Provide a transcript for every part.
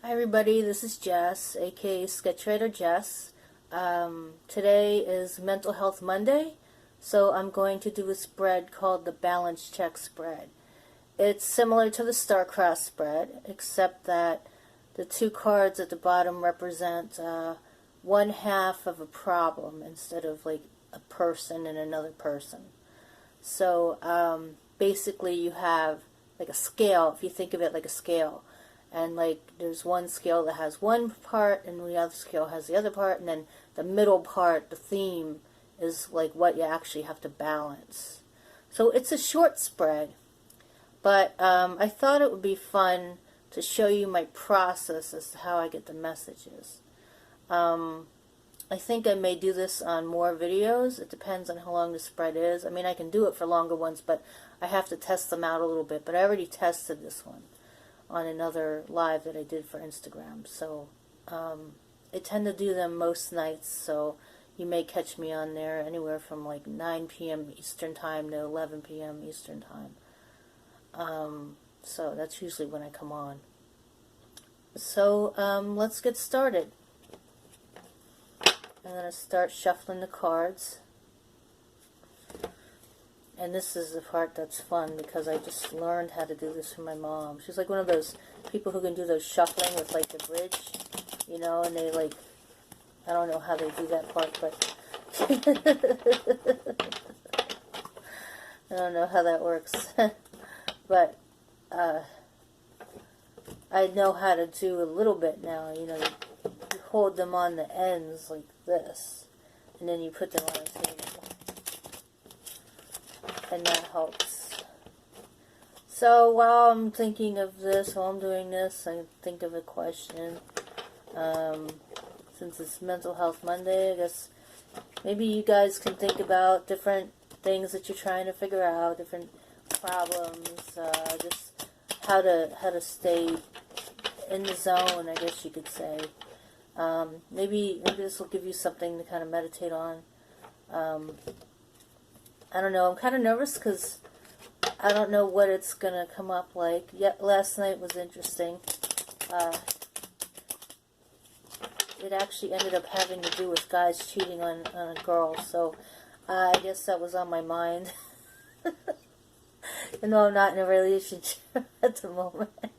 Hi everybody, this is Jess, aka Sketchwriter Jess. Today is Mental Health Monday, so I'm going to do a spread called the Balance Check Spread. It's similar to the Starcross spread, except that the two cards at the bottom represent one half of a problem instead of like a person and another person. So basically you have like a scale, if you think of it like a scale. And like there's one scale that has one part and the other scale has the other part, and then the middle part, the theme, is like what you actually have to balance. So it's a short spread, but I thought it would be fun to show you my process as to how I get the messages. I think I may do this on more videos. It depends on how long the spread is. I mean, I can do it for longer ones, but I have to test them out a little bit. But I already tested this one on another live that I did for Instagram. So I tend to do them most nights, so you may catch me on there anywhere from like 9 p.m. Eastern Time to 11 p.m. Eastern Time. So that's usually when I come on. So let's get started. I'm going to start shuffling the cards. And this is the part that's fun because I just learned how to do this from my mom. She's like one of those people who can do those shuffling with like the bridge, you know, and they like, I don't know how they do that part, but I don't know how that works. But I know how to do a little bit now, you know, you hold them on the ends like this, and then you put them on a table. And that helps. So while I'm thinking of this, while I'm doing this, I think of a question. Since it's Mental Health Monday, I guess maybe you guys can think about different things that you're trying to figure out, different problems, just how to stay in the zone, I guess you could say. Maybe this will give you something to kind of meditate on. I don't know, I'm kind of nervous because I don't know what it's going to come up like. Yet last night was interesting. It actually ended up having to do with guys cheating on a girl, so I guess that was on my mind. Even though I'm not in a relationship at the moment. I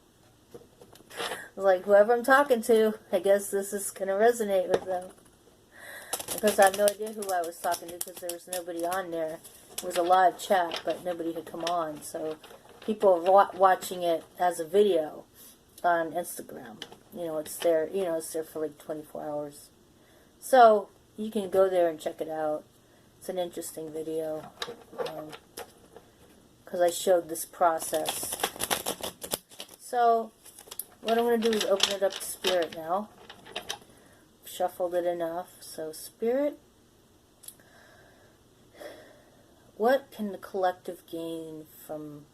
was like, whoever I'm talking to, I guess this is going to resonate with them. Because I have no idea who I was talking to because there was nobody on there. It was a live chat, but nobody had come on. So people are watching it as a video on Instagram. You know, it's there. You know, it's there for like 24 hours. So you can go there and check it out. It's an interesting video because I showed this process. So what I'm going to do is open it up to Spirit now. Shuffled it enough. So Spirit, what can the collective gain from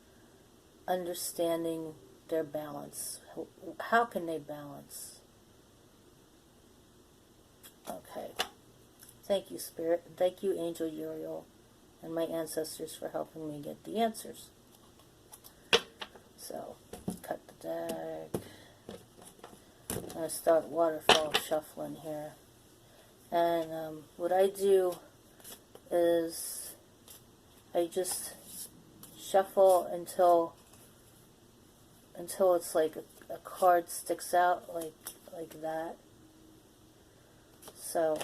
understanding their balance? How can they balance? Okay. Thank you, Spirit. Thank you, Angel Uriel, and my ancestors for helping me get the answers. So, cut the deck. I'm going to start waterfall shuffling here. And what I do is I just shuffle until it's like a card sticks out like that. So,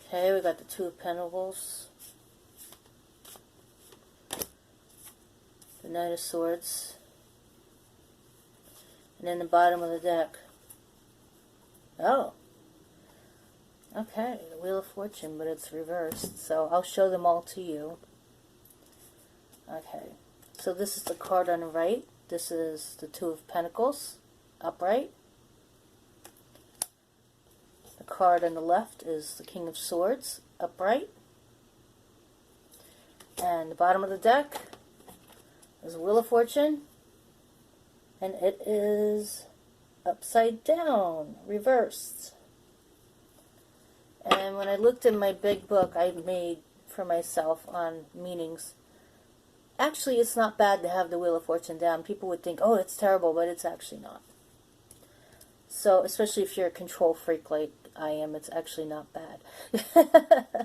okay, we got the Two of Pentacles, the Knight of Swords, and then the bottom of the deck. Oh. Okay, the Wheel of Fortune, but it's reversed. So I'll show them all to you. Okay, so this is the card on the right. This is the Two of Pentacles, upright. The card on the left is the King of Swords, upright. And the bottom of the deck is the Wheel of Fortune. And it is upside down, reversed. And when I looked in my big book I made for myself on meanings, actually it's not bad to have the Wheel of Fortune down. People would think, oh, it's terrible, but it's actually not. So, especially if you're a control freak like I am, it's actually not bad.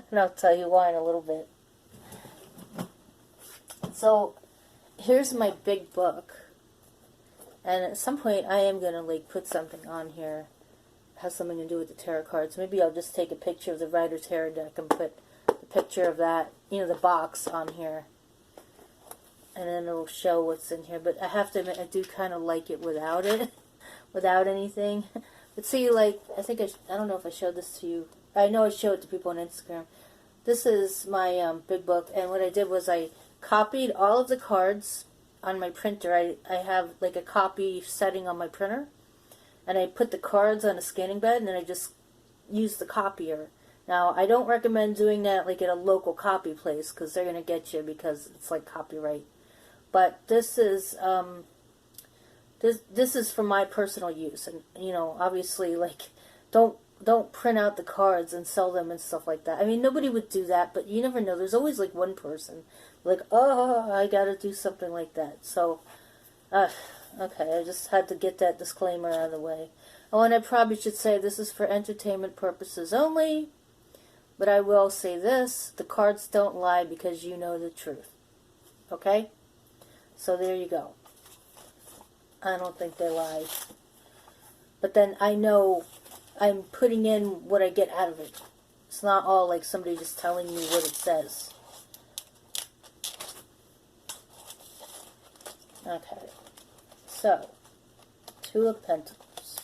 And I'll tell you why in a little bit. So, here's my big book. And at some point, I am going to like put something on here. It has something to do with the tarot cards. Maybe I'll just take a picture of the Rider Tarot deck and put the picture of that, you know, the box on here. And then it'll show what's in here. But I have to admit, I do kind of like it without it. Without anything. But see, like, I think I don't know if I showed this to you. I know I showed it to people on Instagram. This is my big book. And what I did was I copied all of the cards on my printer. I have like a copy setting on my printer. And I put the cards on a scanning bed. And then I just use the copier. Now, I don't recommend doing that like at a local copy place. Because they're going to get you because it's like copyright. But this is this is for my personal use, and you know, obviously, like, don't print out the cards and sell them and stuff like that. I mean, nobody would do that, but you never know. There's always like one person, like, oh, I gotta do something like that. So, okay, I just had to get that disclaimer out of the way. Oh, and I probably should say this is for entertainment purposes only. But I will say this: the cards don't lie because you know the truth. Okay? So there you go. I don't think they lie. But then I know I'm putting in what I get out of it. It's not all like somebody just telling me what it says. Okay. So, Two of Pentacles.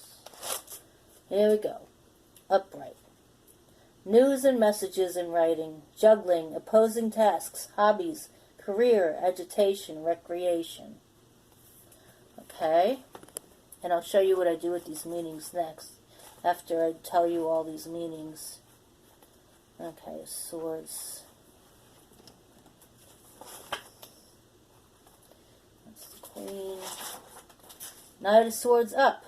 Here we go. Upright. News and messages in writing, juggling, opposing tasks, hobbies, career, agitation, recreation. Okay, and I'll show you what I do with these meanings next, after I tell you all these meanings. Okay, Swords. That's the Queen. Knight of Swords up.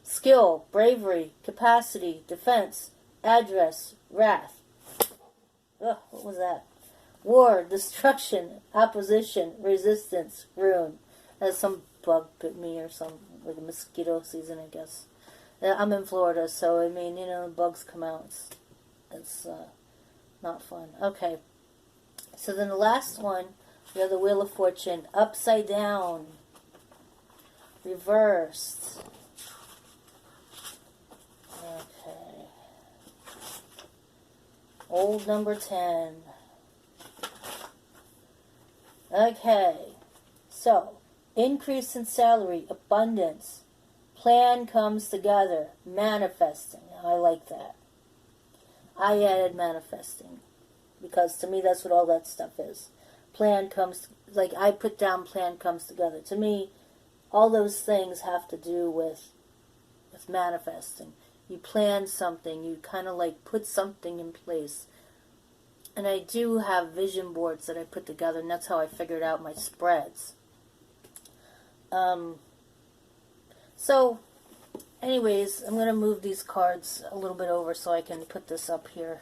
Skill, bravery, capacity, defense, address, wrath. Ugh, what was that? War, destruction, opposition, resistance, ruin. That's some bug bit me or some, like a mosquito season, I guess. I'm in Florida, so I mean, you know, bugs come out. It's not fun. Okay. So then the last one, we have the Wheel of Fortune. Upside down. Reversed. Okay. Old number 10. Okay. So, increase in salary, abundance, plan comes together, manifesting. I like that. I added manifesting because to me that's what all that stuff is. Plan comes, like I put down plan comes together. To me, all those things have to do with manifesting. You plan something, you kind of like put something in place. And I do have vision boards that I put together, and that's how I figured out my spreads. So, anyways, I'm going to move these cards a little bit over so I can put this up here.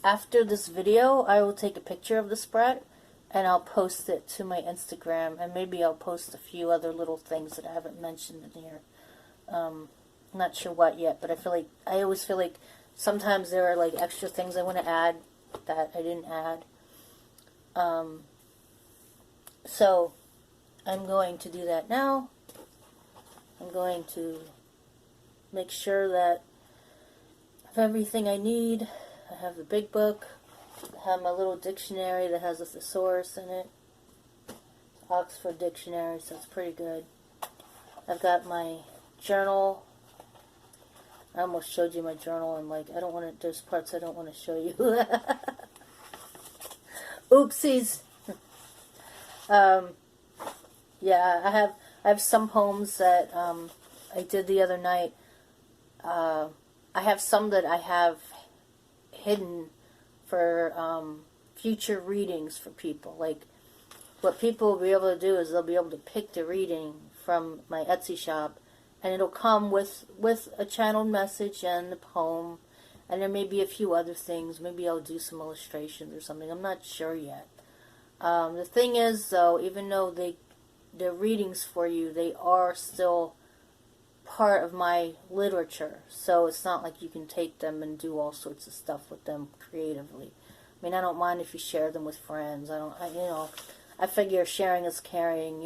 After this video, I will take a picture of the spread, and I'll post it to my Instagram, and maybe I'll post a few other little things that I haven't mentioned in here. Not sure what yet, but I always feel like sometimes there are like extra things I want to add that I didn't add. So I'm going to do that now. I'm going to make sure that I have everything I need. I have the big book. I have my little dictionary that has a thesaurus in it. Oxford Dictionary, so it's pretty good. I've got my journal. I almost showed you my journal, and like, I don't want to, there's parts I don't want to show you. Oopsies. Yeah, I have some poems that I did the other night. I have some that I have hidden for future readings for people. Like, what people will be able to do is they'll be able to pick the reading from my Etsy shop, and it'll come with a channeled message and the poem, and there may be a few other things. Maybe I'll do some illustrations or something. I'm not sure yet. The thing is, though, even though they're readings for you, they are still part of my literature, so it's not like you can take them and do all sorts of stuff with them creatively. I mean, I don't mind if you share them with friends. I figure sharing is caring.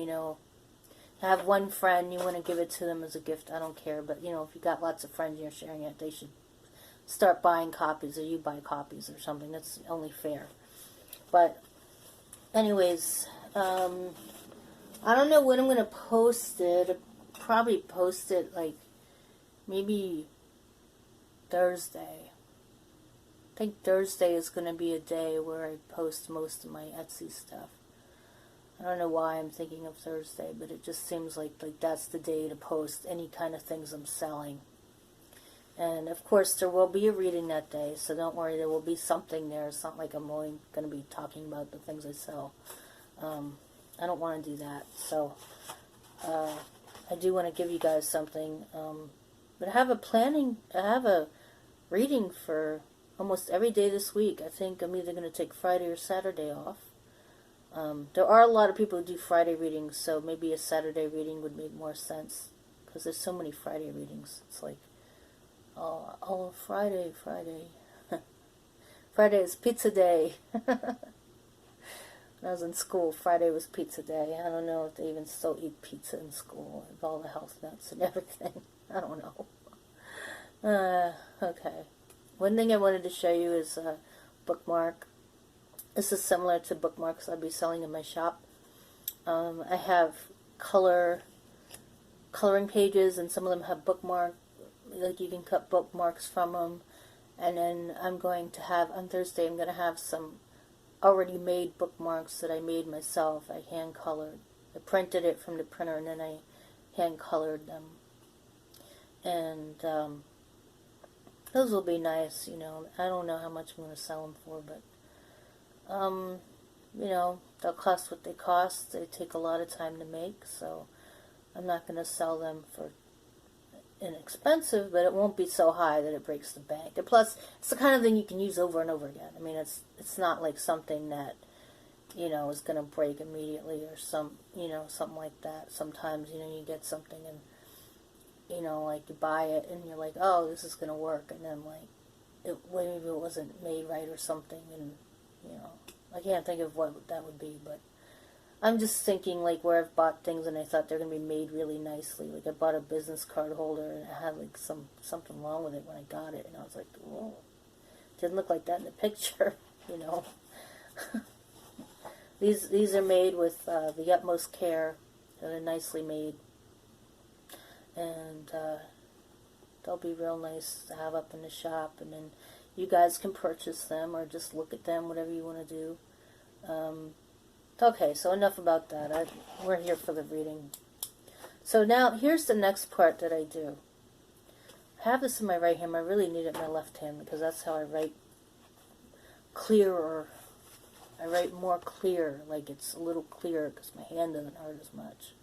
Have one friend, you want to give it to them as a gift, I don't care. But, if you got lots of friends and you're sharing it, they should start buying copies, or you buy copies or something. That's only fair. But, anyways, I don't know when I'm going to post it. I'll probably post it, like, maybe Thursday. I think Thursday is going to be a day where I post most of my Etsy stuff. I don't know why I'm thinking of Thursday, but it just seems like that's the day to post any kind of things I'm selling. And, of course, there will be a reading that day, so don't worry, there will be something there. It's not like I'm only going to be talking about the things I sell. I don't want to do that. So, I do want to give you guys something. But I have a reading for almost every day this week. I think I'm either going to take Friday or Saturday off. There are a lot of people who do Friday readings, so maybe a Saturday reading would make more sense, because there's so many Friday readings. It's like, Friday. Friday is pizza day. When I was in school, Friday was pizza day. I don't know if they even still eat pizza in school, with all the health nuts and everything. I don't know. Okay. One thing I wanted to show you is a bookmark. This is similar to bookmarks I'll be selling in my shop. I have coloring pages, and some of them have bookmark. Like, you can cut bookmarks from them. And then I'm going to have, on Thursday, I'm going to have some already made bookmarks that I made myself. I hand colored. I printed it from the printer, and then I hand colored them. And those will be nice. I don't know how much I'm going to sell them for, but they'll cost what they cost. They take a lot of time to make, so I'm not going to sell them for inexpensive, but it won't be so high that it breaks the bank. And plus, it's the kind of thing you can use over and over again. I mean, it's not like something that, is going to break immediately, or something like that. Sometimes, you get something and, like, you buy it and you're like, oh, this is going to work, and then, like, maybe it wasn't made right or something, and, I can't think of what that would be, but I'm just thinking, like, where I've bought things and I thought they're going to be made really nicely. Like, I bought a business card holder and it had, like, something wrong with it when I got it. And I was like, whoa, didn't look like that in the picture, These are made with the utmost care. They're nicely made. And they'll be real nice to have up in the shop. And then you guys can purchase them or just look at them, whatever you want to do. Okay, so enough about that. We're here for the reading. So now, here's the next part that I do. I have this in my right hand. I really need it in my left hand, because that's how I write clearer. I write more clear, like it's a little clearer, because my hand doesn't hurt as much.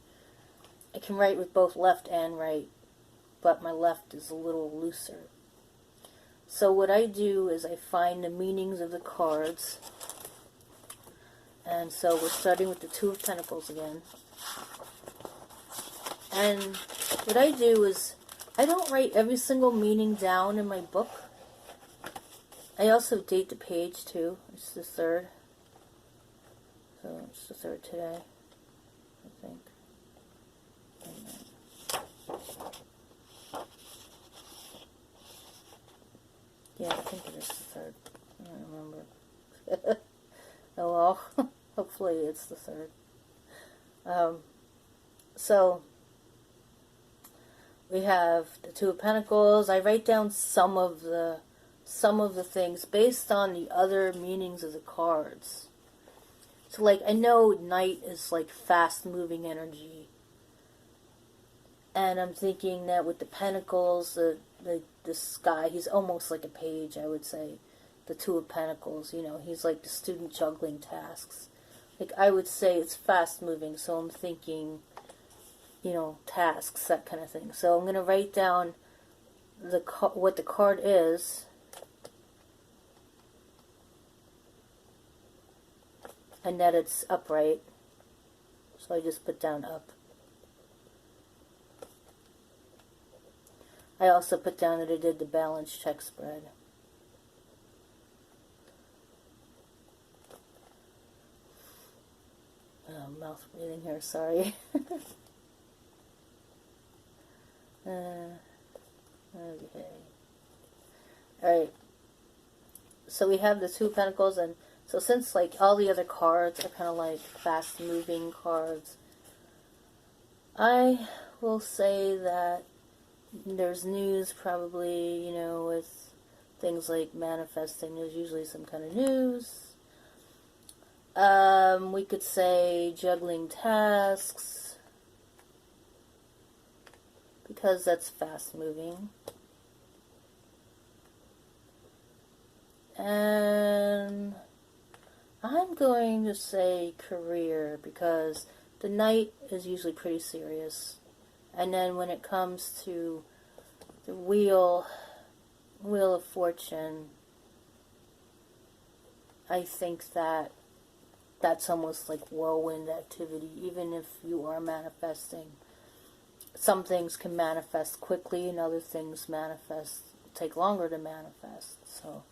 I can write with both left and right, but my left is a little looser. So what I do is I find the meanings of the cards. And so we're starting with the Two of Pentacles again. And what I do is, I don't write every single meaning down in my book. I also date the page too. It's the 3rd. So it's the 3rd today, I think. Yeah, I think it is the 3rd. I don't remember. Oh well. Hopefully it's the 3rd. So we have the Two of Pentacles. I write down some of the things based on the other meanings of the cards. So, like, I know Knight is like fast moving energy, and I'm thinking that with the Pentacles, the sky, he's almost like a page, I would say. The Two of Pentacles, he's like the student juggling tasks. Like, I would say it's fast moving, so I'm thinking, tasks, that kind of thing. So I'm going to write down what the card is, and that it's upright. So I just put down up. I also put down that I did the balance check spread. Mouth breathing here, sorry. Okay. Alright. So we have the Two of Pentacles, and so since like all the other cards are kind of like fast moving cards, I will say that there's news probably, with things like manifesting. There's usually some kind of news. We could say juggling tasks, because that's fast moving. And I'm going to say career, because the Knight is usually pretty serious. And then when it comes to the Wheel of Fortune, I think that that's almost like whirlwind activity. Even if you are manifesting, some things can manifest quickly and other things take longer to manifest. So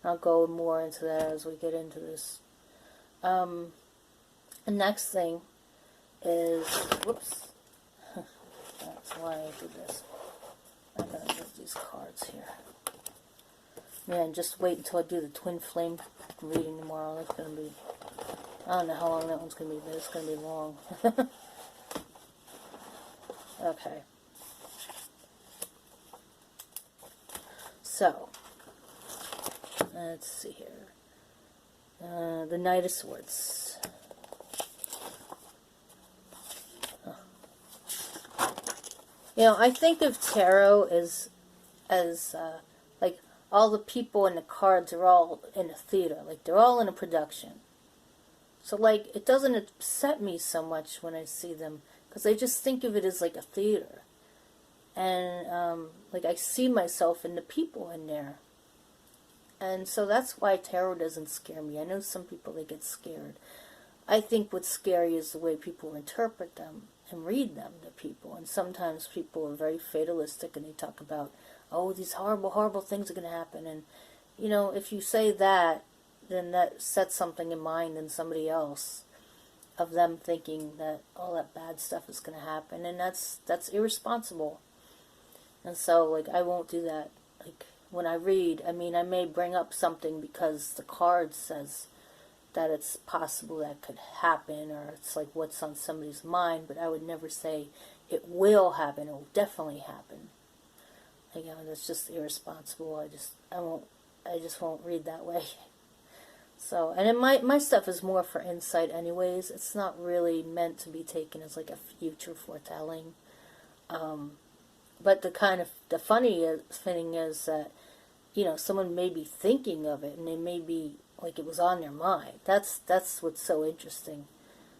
I'll go more into that as we get into this. The next thing is, whoops, that's why I did this. I'm going to get these cards here. Man, just wait until I do the Twin Flame reading tomorrow. That's going to be, I don't know how long that one's going to be, but it's going to be long. Okay. So, let's see here. The Knight of Swords. I think of tarot as like all the people in the cards are all in a theater. Like they're all in a production. So like it doesn't upset me so much when I see them, because I just think of it as like a theater. And like I see myself in the people in there. And so that's why tarot doesn't scare me. I know some people, they get scared. I think what's scary is the way people interpret them and read them to people. And sometimes people are very fatalistic and they talk about, oh, these horrible, horrible things are going to happen. And, if you say that, then that sets something in mind in somebody else of them thinking that all that bad stuff is going to happen. And that's irresponsible. And so, like, I won't do that. Like, when I read, I may bring up something because the card says that it's possible that could happen, or it's like what's on somebody's mind, but I would never say it will happen. It will definitely happen. Again, that's just irresponsible. I just won't read that way. So, and then my stuff is more for insight anyways. It's not really meant to be taken as like a future foretelling. But the funny thing is that, someone may be thinking of it and it may be like it was on their mind. That's what's so interesting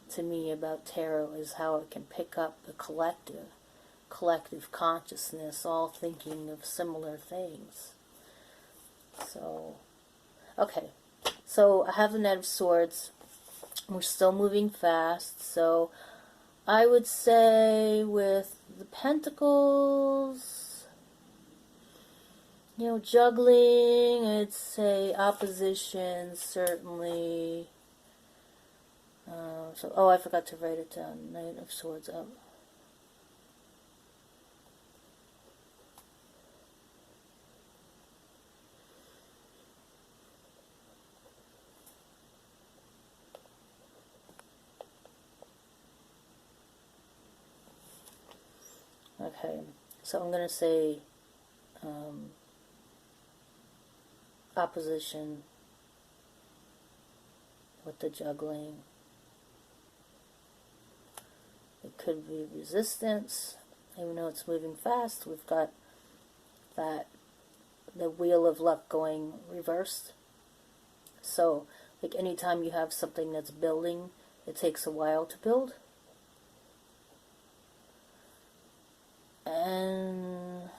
to me about tarot, is how it can pick up the collective consciousness, all thinking of similar things. So, okay. So I have the Knight of Swords. We're still moving fast. So I would say with the Pentacles, juggling, I'd say opposition, certainly. I forgot to write it down. Knight of Swords up. Okay, so I'm going to say opposition with the juggling. It could be resistance, even though it's moving fast. We've got the wheel of luck going reversed. So, like anytime you have something that's building, it takes a while to build. And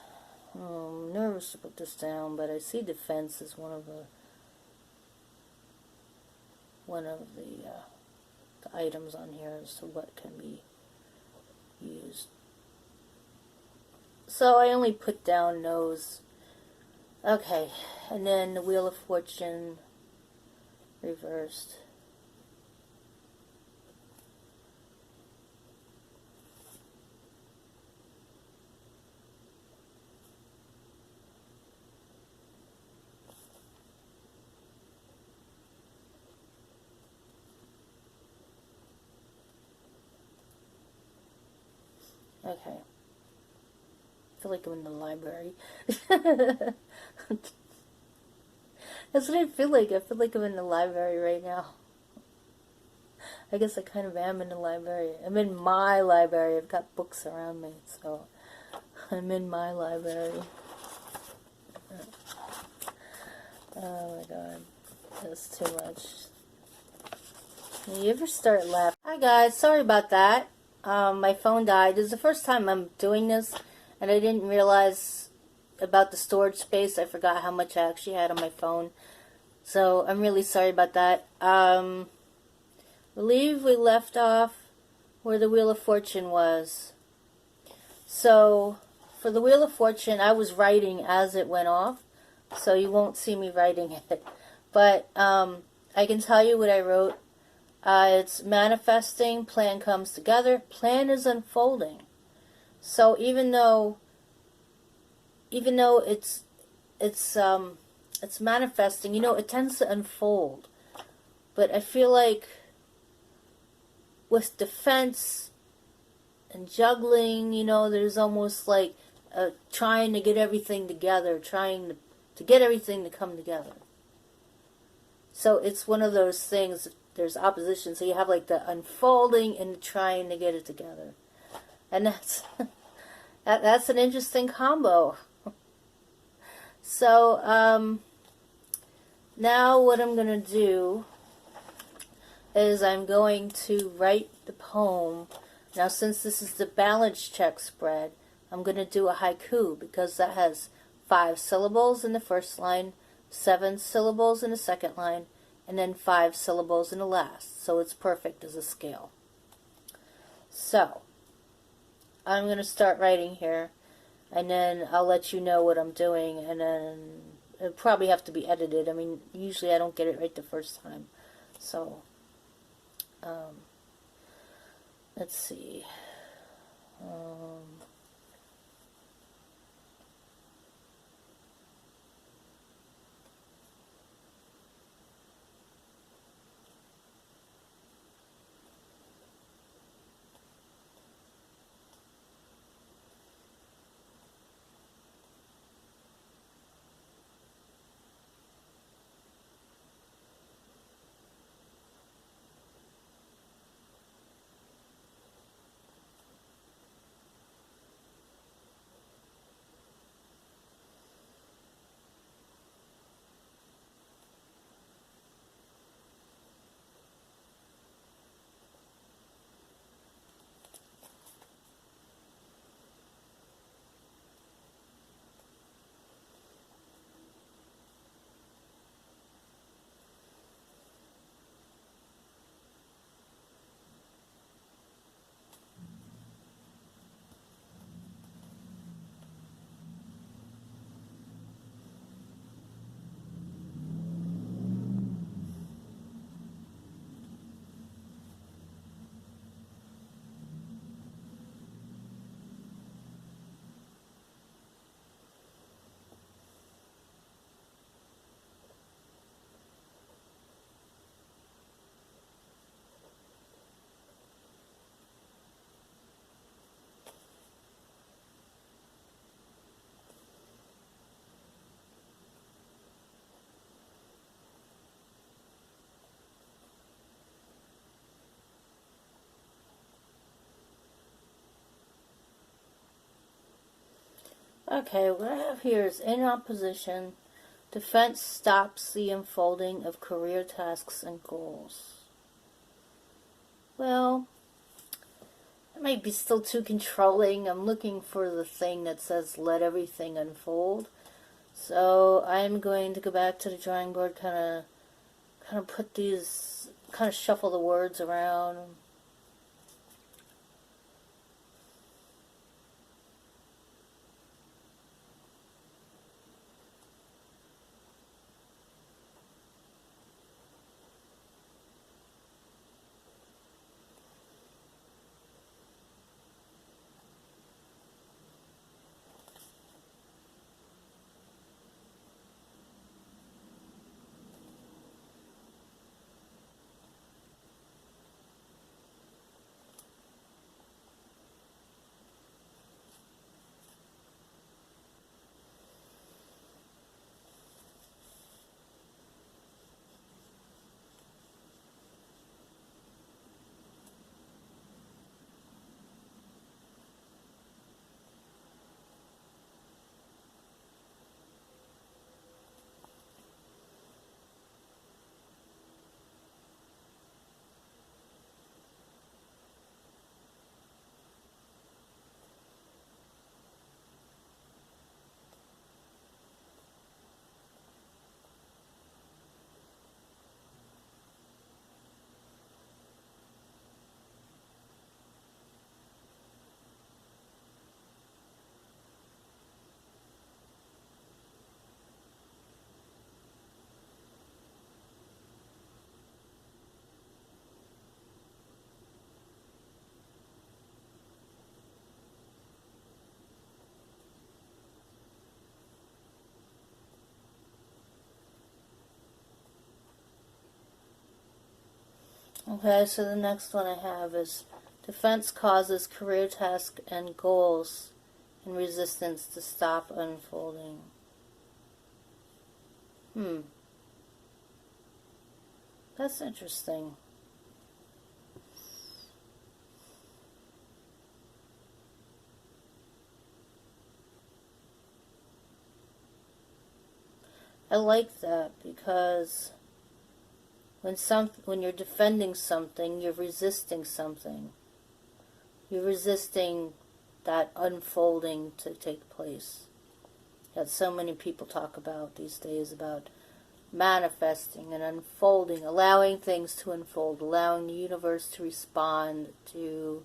I'm nervous to put this down, but I see defense as one of the items on here as to what can be used. So I only put down nose. Okay, and then the Wheel of Fortune reversed. Okay. I feel like I'm in the library. That's what I feel like. I feel like I'm in the library right now. I guess I kind of am in the library. I'm in my library. I've got books around me, so I'm in my library. Oh my god. That's too much. You ever start laughing? Hi guys, sorry about that. My phone died. This is the first time I'm doing this, and I didn't realize about the storage space. I forgot how much I actually had on my phone. So I'm really sorry about that. Believe we left off where the Wheel of Fortune was. So for the Wheel of Fortune, I was writing as it went off, so you won't see me writing it. But I can tell you what I wrote. It's manifesting, plan comes together, plan is unfolding. So even though it's manifesting, it tends to unfold. But I feel like with defense and juggling, there's almost like trying to get everything together, trying to get everything to come together. So it's one of those things, there's opposition, so you have like the unfolding and trying to get it together. And that's an interesting combo. So now what I'm going to do is I'm going to write the poem. Now since this is the balance check spread, I'm going to do a haiku because that has 5 syllables in the first line, 7 syllables in the second line, and then 5 syllables in the last. So it's perfect as a scale. So I'm going to start writing here, and then I'll let you know what I'm doing, and then it'll probably have to be edited. I mean, usually I don't get it right the first time. So let's see. Okay, what I have here is in opposition, defense stops the unfolding of career tasks and goals. Well, it might be still too controlling. I'm looking for the thing that says let everything unfold. So I'm going to go back to the drawing board, kind of put these, kind of shuffle the words around. Okay, so the next one I have is defense causes career tasks and goals and resistance to stop unfolding. That's interesting. I like that because when you're defending something, you're resisting something. You're resisting that unfolding to take place that so many people talk about these days, about manifesting and unfolding, allowing things to unfold, allowing the universe to respond to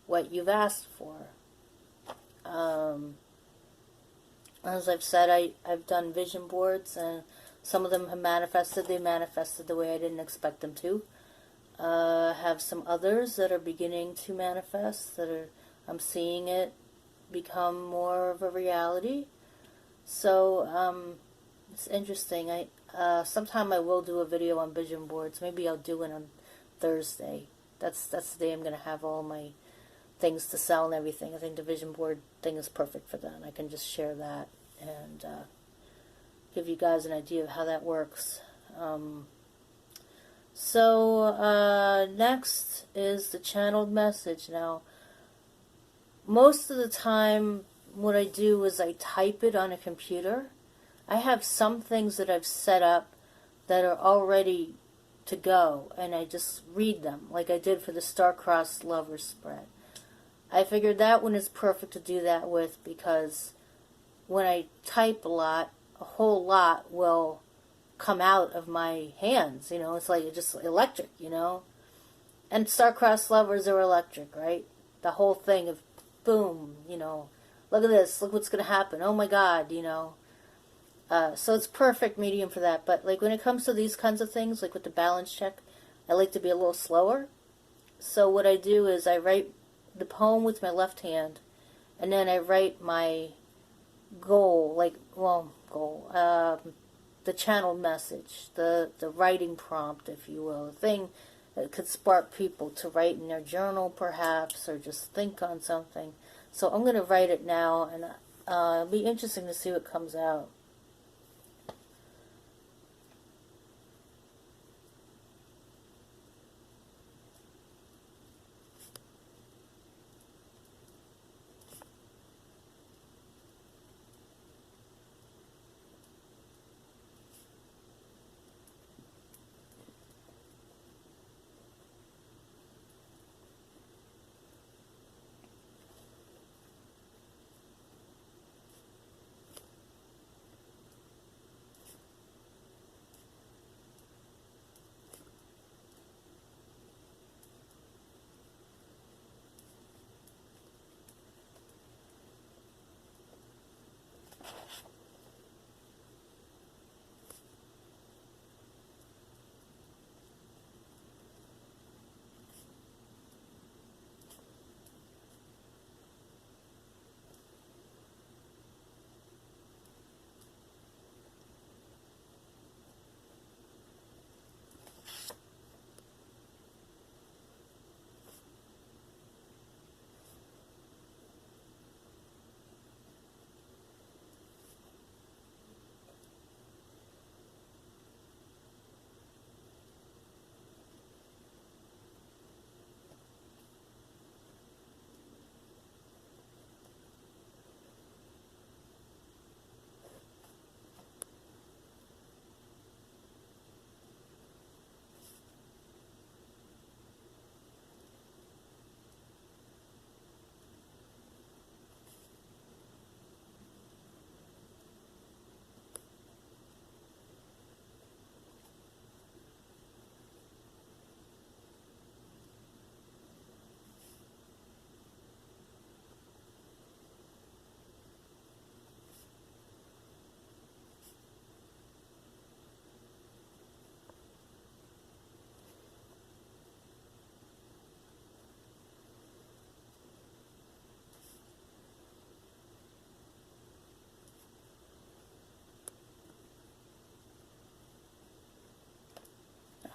what you've asked for. As I've said, I've done vision boards, and some of them have manifested. They manifested the way I didn't expect them to. Have some others that are beginning to manifest, I'm seeing it become more of a reality. So it's interesting. Sometime I will do a video on vision boards. Maybe I'll do it on Thursday. That's the day I'm going to have all my things to sell and everything. I think the vision board thing is perfect for that. I can just share that and give you guys an idea of how that works. Next is the channeled message. Now, most of the time, what I do is I type it on a computer. I have some things that I've set up that are already to go, and I just read them, like I did for the Star-Crossed Lovers spread. I figured that one is perfect to do that with because when I type a lot, a whole lot will come out of my hands. It's like just electric, And Star-Crossed Lovers are electric, right? The whole thing of boom, look at this, look what's going to happen, oh my God, So it's perfect medium for that. But like when it comes to these kinds of things, like with the balance check, I like to be a little slower. So what I do is I write the poem with my left hand, and then I write my goal, the channeled message, the writing prompt, if you will, the thing that could spark people to write in their journal perhaps, or just think on something. So I'm going to write it now, and it'll be interesting to see what comes out.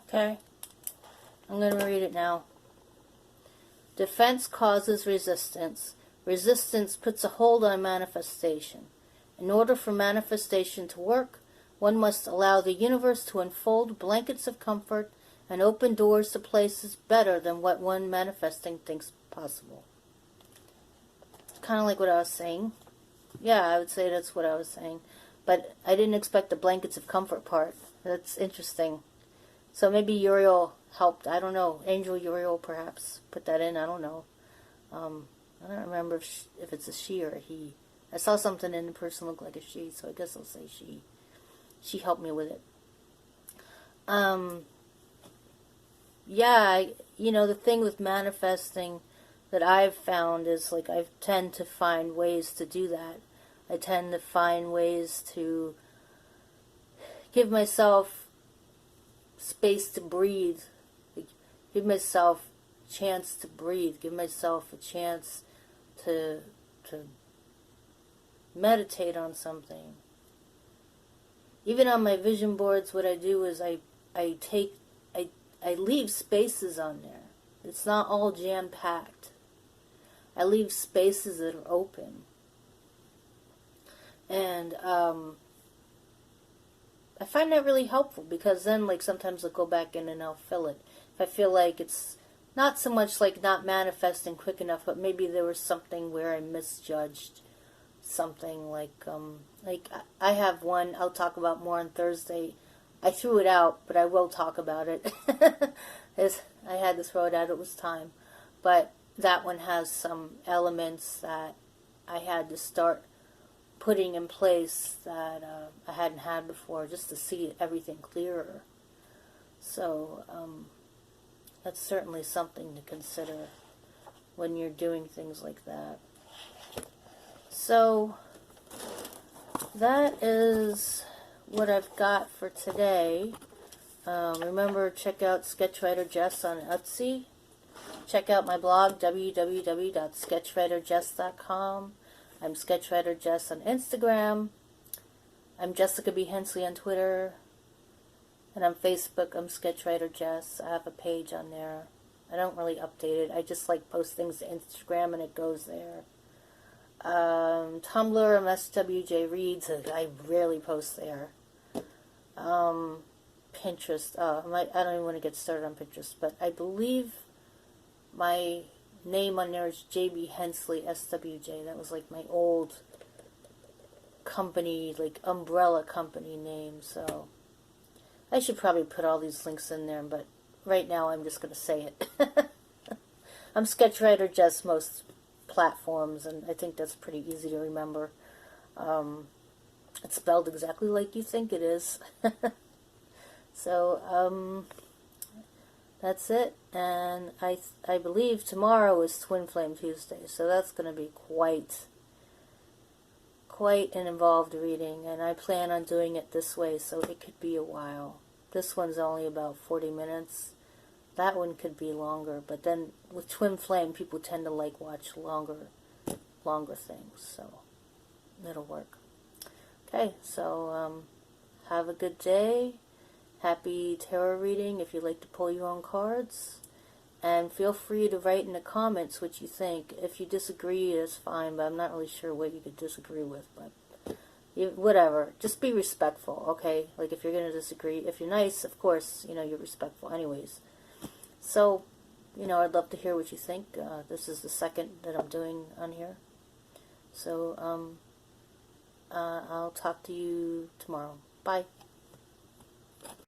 Okay. I'm going to read it now. Defense causes resistance. Resistance puts a hold on manifestation. In order for manifestation to work, one must allow the universe to unfold blankets of comfort and open doors to places better than what one manifesting thinks possible. It's kind of like what I was saying. Yeah, I would say that's what I was saying. But I didn't expect the blankets of comfort part. That's interesting. So maybe Uriel helped. I don't know. Angel Uriel perhaps put that in. I don't know. I don't remember if it's a she or a he. I saw something in the person look like a she, so I guess I'll say she. She helped me with it. Yeah, the thing with manifesting that I've found is like I tend to find ways to do that. I tend to find ways to give myself space to breathe, give myself a chance to breathe, give myself a chance to meditate on something. Even on my vision boards, what I do is I leave spaces on there. It's not all jam-packed. I leave spaces that are open. And I find that really helpful because then, like, sometimes I'll go back in and I'll fill it. If I feel like it's not so much like not manifesting quick enough, but maybe there was something where I misjudged something. Like I have one I'll talk about more on Thursday. I threw it out, but I will talk about it. I had to throw it out. It was time. But that one has some elements that I had to start putting in place that I hadn't had before, just to see everything clearer. So that's certainly something to consider when you're doing things like that. So that is what I've got for today. Remember, check out Sketchwriter Jess on Etsy. Check out my blog, www.sketchwriterjess.com. I'm Sketchwriter Jess on Instagram. I'm Jessica B. Hensley on Twitter. And on Facebook, I'm Sketchwriter Jess. I have a page on there. I don't really update it. I just like post things to Instagram and it goes there. Tumblr, I'm SWJ Reads. I rarely post there. Pinterest. I don't even want to get started on Pinterest, but I believe my name on there is JB Hensley SWJ. That was like my old company, like umbrella company name. So I should probably put all these links in there, but right now I'm just going to say it. I'm Sketchwriter Jess most platforms, and I think that's pretty easy to remember. It's spelled exactly like you think it is. So that's it, and I believe tomorrow is Twin Flame Tuesday, so that's going to be quite an involved reading, and I plan on doing it this way, so it could be a while. This one's only about 40 minutes. That one could be longer, but then with Twin Flame, people tend to like watch longer things, so it'll work. Okay, so have a good day. Happy tarot reading if you like to pull your own cards. And feel free to write in the comments what you think. If you disagree, it's fine, but I'm not really sure what you could disagree with. But whatever. Just be respectful, okay? Like, if you're going to disagree, if you're nice, of course, you're respectful anyways. So, I'd love to hear what you think. This is the second that I'm doing on here. So, I'll talk to you tomorrow. Bye.